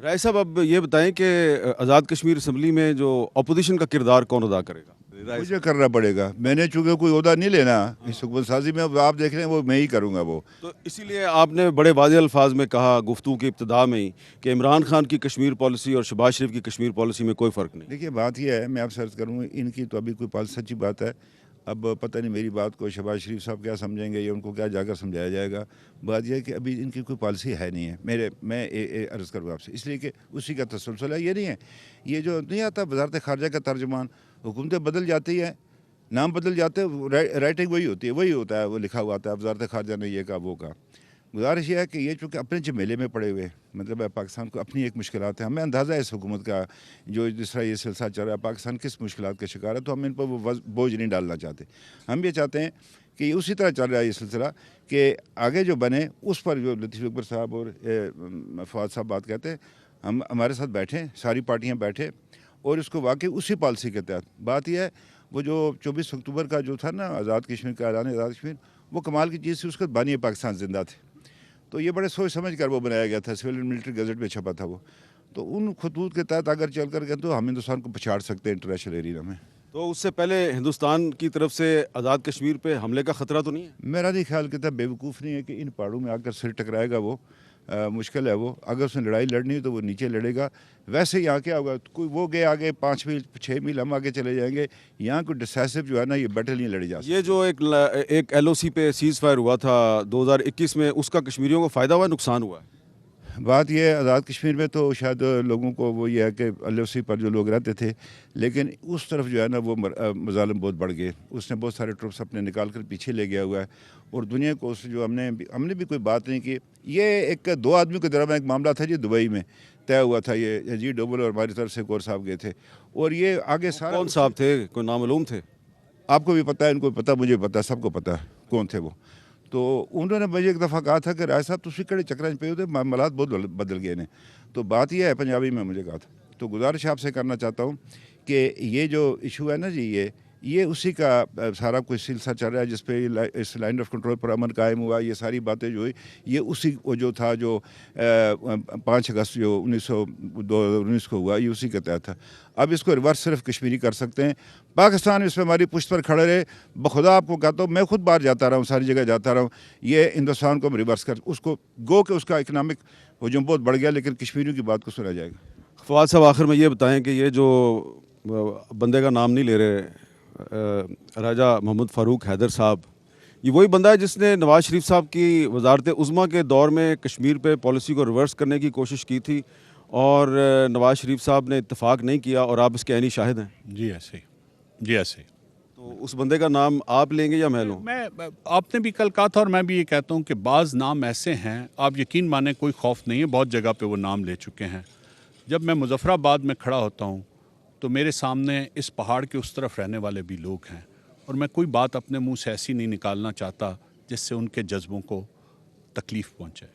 राय साहब, अब ये बताएं कि आज़ाद कश्मीर असम्बली में जो अपोजिशन का किरदार कौन अदा करेगा? राय मुझे करना पड़ेगा। मैंने चूँकि कोई ओहदा नहीं लेना इस हुकूमत साजी में, अब आप देख रहे हैं वो मैं ही करूँगा वो। तो इसीलिए आपने बड़े वाज़ेह अल्फाज में कहा गुफ्तगू की इब्तिदा में ही कि इमरान खान की कश्मीर पॉलिसी और शहबाज शरीफ की कश्मीर पॉलिसी में कोई फ़र्क नहीं। देखिए बात यह है, मैं आपसे अर्ज़ करूँ, इनकी तो अभी कोई पॉलिसी, सच्ची बात है, अब पता नहीं मेरी बात को शहबाज शरीफ साहब क्या समझेंगे या उनको क्या जाकर समझाया जाएगा। बात यह है कि अभी इनकी कोई पॉलिसी है नहीं है। मैं अर्ज़ करूँ आपसे, इसलिए कि उसी का तसलसल है। ये नहीं है, ये जो नहीं आता वज़ारत ख़ारजा का तर्जुमान, हुकूमतें बदल जाती हैं, नाम बदल जाते हैं, राइटिंग वही होती है, वही होता है, वो लिखा हुआ आता है वज़ारत ख़ारजा ने ये कहा वो कहा। गुजारिश ये है कि ये चूँकि अपने झमेले में पड़े हुए, मतलब है पाकिस्तान को अपनी एक मुश्किलात है, हमें अंदाज़ा है इस हुकूमत का, जो जिस तरह ये सिलसिला चल रहा है, पाकिस्तान किस मुश्किलात का शिकार है, तो हम इन पर वो बोझ नहीं डालना चाहते। हम ये चाहते हैं कि उसी तरह चल रहा है ये सिलसिला, कि आगे जो बने उस पर जो लतीफ़ अकबर साहब और फवाद साहब बात कहते हैं, हम हमारे साथ बैठें, सारी पार्टियाँ बैठे और इसको वाकई उसी पॉलिसी के तहत। बात यह है, वो जो 24 अक्टूबर का जो था ना आज़ाद कश्मीर का ऐलान आज़ाद कश्मीर, वो कमाल की चीज़ थी, उसके बानी पाकिस्तान ज़िंदा थे। तो ये बड़े सोच समझ कर वो बनाया गया था, सिविल एंड मिलिट्री गज़ट में छपा था वो। तो उन खतूत के तहत अगर चल कर गए तो हम हिंदुस्तान को पछाड़ सकते हैं इंटरनेशनल एरिया में। तो उससे पहले हिंदुस्तान की तरफ से आज़ाद कश्मीर पे हमले का ख़तरा तो नहीं है? मेरा नहीं ख्याल कि बेवकूफ़ नहीं है कि इन पहाड़ों में आकर सिर टकराएगा वो। मुश्किल है वो, अगर उसने लड़ाई लड़नी है तो वो नीचे लड़ेगा। वैसे यहाँ क्या होगा, तो कोई वो गए आगे 5 मील 6 मील, हम आगे चले जाएंगे। यहाँ कोई डिसाइसिव जो है ना, ये बैटल नहीं लड़ी जा सकती। ये जो एक LOC पे सीज़ फायर हुआ था 2021 में, उसका कश्मीरियों को फ़ायदा हुआ, नुकसान हुआ है? बात यह है, आज़ाद कश्मीर में तो शायद लोगों को वो ये है कि LOC पर जो लोग रहते थे, लेकिन उस तरफ जो है ना वो मज़ालिम बहुत बढ़ गए। उसने बहुत सारे ट्रुप्स अपने निकाल कर पीछे ले गया हुआ है, और दुनिया को उस जो हमने भी कोई बात नहीं की। ये एक 2 आदमी के दरमियान एक मामला था जी, दुबई में तय हुआ था। ये अजीत डोभाल और हमारी तरफ से एक और साहब गए थे, और ये आगे सारा कौन साहब थे? कोई नामालूम थे? आपको भी पता है, इनको पता, मुझे पता है, सबको पता है कौन थे वो। तो उन्होंने मुझे एक दफ़ा कहा था कि राय साहब तुसी कड़े चक्कर पे होते, मामलात बहुत बदल गए ने। तो बात यह है, पंजाबी में मुझे कहा था। तो गुजारिश आपसे करना चाहता हूँ कि ये जो इशू है ना जी, ये उसी का सारा कुछ सिलसिला चल रहा है जिस पे इस लाइन ऑफ कंट्रोल पर अमन कायम हुआ। ये सारी बातें जो हुई, ये उसी वो जो था, जो 5 अगस्त जो 2019 को हुआ, ये उसी के तहत था। अब इसको रिवर्स सिर्फ कश्मीरी कर सकते हैं। पाकिस्तान इसमें हमारी पुश्त पर खड़े रहे, बखुदा आपको कहता हूँ, मैं खुद बाहर जाता रहा हूँ, सारी जगह जाता रहा हूँ। ये हिंदुस्तान को हम रिवर्स कर, उसको गो के उसका इकनॉमिक हजूम बहुत बढ़ गया, लेकिन कश्मीरियों की बात को सुना जाएगा। फवाद साहब, आखिर में ये बताएं कि ये जो बंदे का नाम नहीं ले रहे, राजा मोहम्मद फ़ारूक हैदर साहब, ये वही बंदा है जिसने नवाज़ शरीफ साहब की वज़ारत उज़्मा के दौर में कश्मीर पे पॉलिसी को रिवर्स करने की कोशिश की थी, और नवाज़ शरीफ साहब ने इत्तेफाक नहीं किया, और आप इसके ऐनी शाहिद हैं? जी ऐसे ही, जी ऐसे ही। तो उस बंदे का नाम आप लेंगे या मैं लूँ? मैं आपने भी कल कहा था, और मैं भी ये कहता हूँ कि बाज़ नाम ऐसे हैं, आप यकीन माने कोई खौफ नहीं है, बहुत जगह पे वो नाम ले चुके हैं। जब मैं मुजफ्फराबाद में खड़ा होता हूँ तो मेरे सामने इस पहाड़ के उस तरफ रहने वाले भी लोग हैं, और मैं कोई बात अपने मुंह से ऐसी नहीं निकालना चाहता जिससे उनके जज्बों को तकलीफ़ पहुँचे।